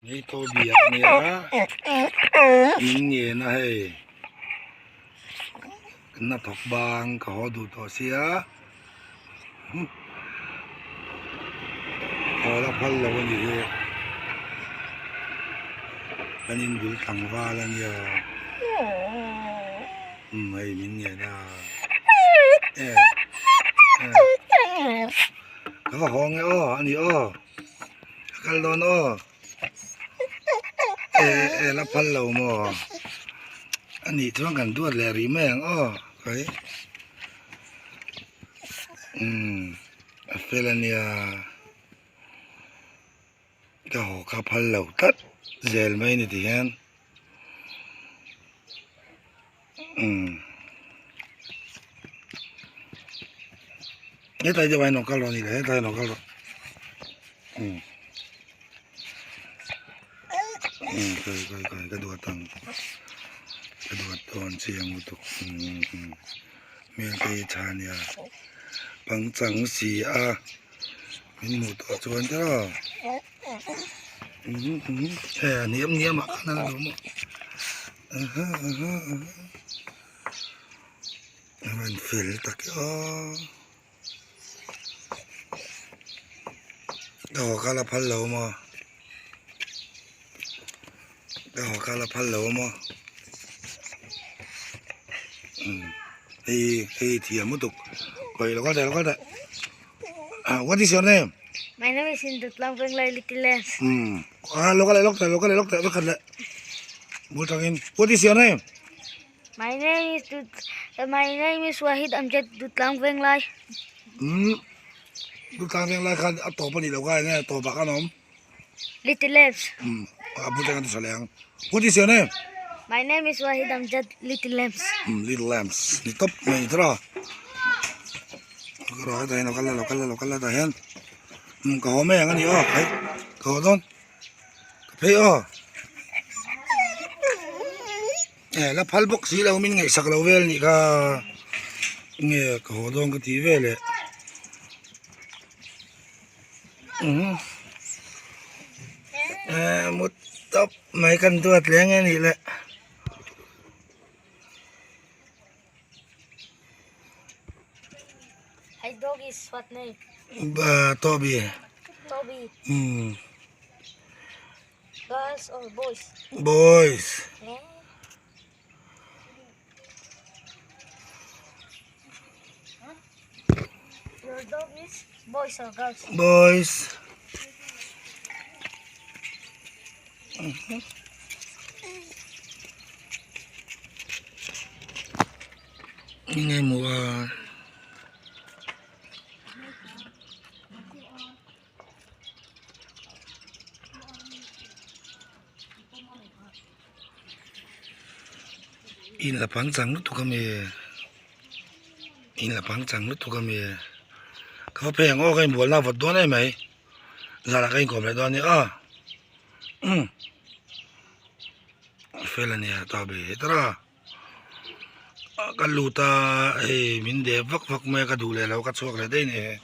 นี่ตัวเบียร์เนี่ยมิงเนี่ยนะเฮ้กันนับถกบางก็ดูตัวเสียพอละพันละวันนี้อันนี้ดูทางฟ้าแล้วเนี่ยไอ้มิงเนี่ยนะแล้วก็ห้องไงอันนี้กันร้อนละพันละมั้งอันนี้ท้องกันด้วยแหล่รีแม่งเฮ้ยเฟลเนี่ยก็หอกพันละตัดเจลไม่นี่ที่เห็นนี่ตายจะไปนกกระโดดนี่แหละตายนกกระโดดเคยกระโดดตังกระโดดตอนเสียงมุตุเมียตีชาเนี่ยปังจังสีมีหมูตัวจวนจ้าเนียมนั่นแหละมั้งมันฟิลตักดอกกาลพันเหลวมาดอกกาลพันเหลวมาเฮ้เทียมมุตุไปแล้วก็ได้what is your name My name is Indutlang Penglai Little Lens. Look at Good again. What is your name? My name is Wahid Amjad Dutlang Penglai. Dutlang Penglai kan atau apa ni lakukan ni atau apa kan om? Little Lens. Abu jangan tu salayang. What is your name? My name is Wahid Amjad Little Lens. Little Lambs. Ni top ni terah. Kalau ada lokal ada hen. Kau咩yang ni kai. Kau don. Payแล้วพัลบุกสีเราไม่ไงสักเราเวลนี่ก็เงี้ยก็หัวดองก็ทีเวลเลยมุดตบไม่กันตัวเลี้ยงนี่แหละHi dog is what name? โตบี Toby. Girls or boys? boys Your dog is boys or girls? boys ini mua in là phẳng chẳng lúc tụi kami in là phẳng chẳng lúc tụi kamiเขาเพลงcái buồn nào vật đó này mày giờ là cái cọp lại đó nữa phê là nè tao bị hết ra cái lụt ta mình để vắt mẹ cái đủ lại lâu cái suốt lại đây nè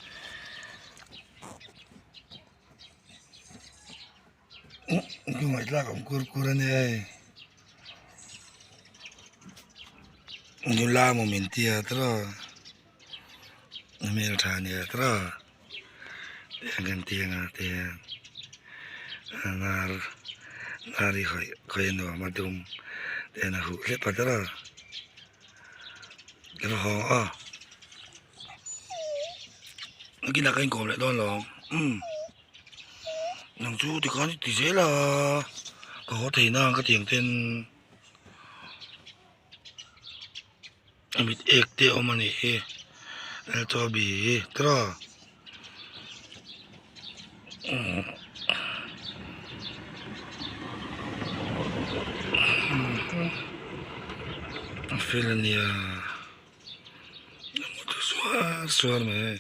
cái mày là cũng cur này như la một mình tia đó mình thà nè đó gần tiền đi khỏi nó mà đúng để nó hụt hết bắt đó cái họ cái là cái cọp lại đó là thằng chú thì có thì dễ là có thể nó cái tiền tên mình ếch tiêu mà nè cho bị đó Filania suar mày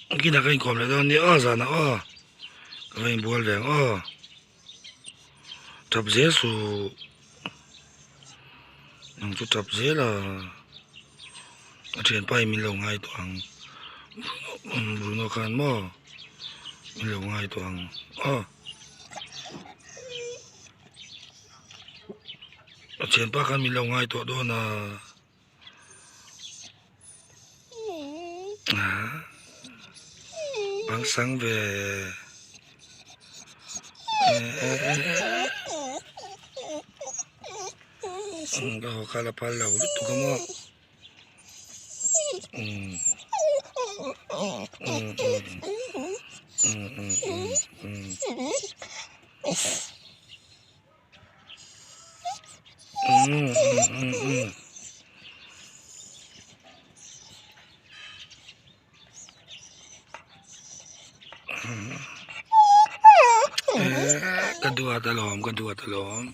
cái nào cái cọp lại đó nè ra nó cái buồn về tập dễ su nông chút tập dễ là Trên bay mình lồng hai tuang Bruno Khan mo mình lồng hai tuang trên ba kan mình lồng hai tuang đó na băng sáng về đó khá là phá lẩu lúc tụi cái mò kedua talom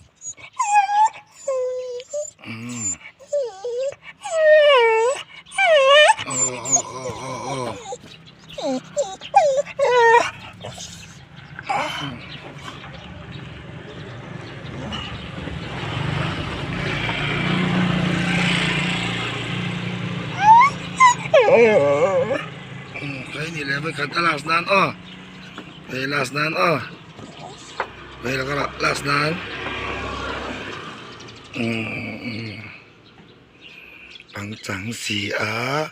cái này là với kata last nan cái last nan vậy là cái last nan bằng trắng xì á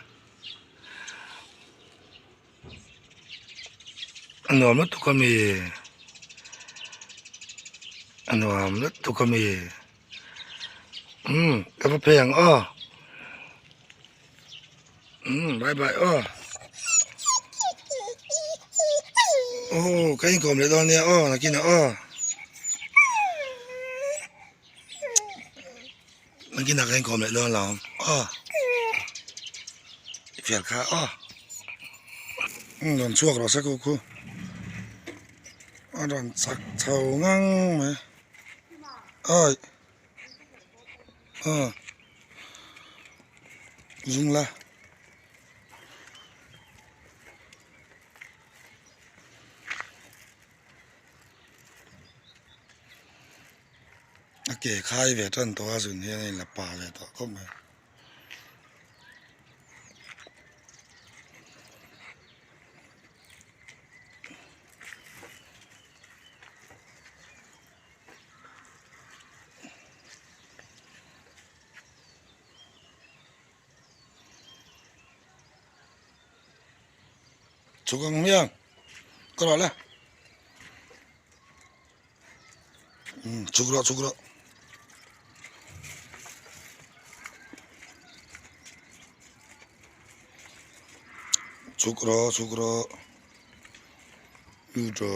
anh nói mất tụi con mì anh nói mất tụi con mì cái bắp bèng bye bye cái còm lại đó nè là kia nèมันกินอะไรก่อนเลยเหรอเฟียดขาโดนช่วงเราสักกูโดนสักเท่างั้งไหมยุงละโอเคขายเวทันตัวสุดที่นี่ละป่าเลยตัวก็มาชุกงเมียงก็รอแล้วชุกรออยู่รอ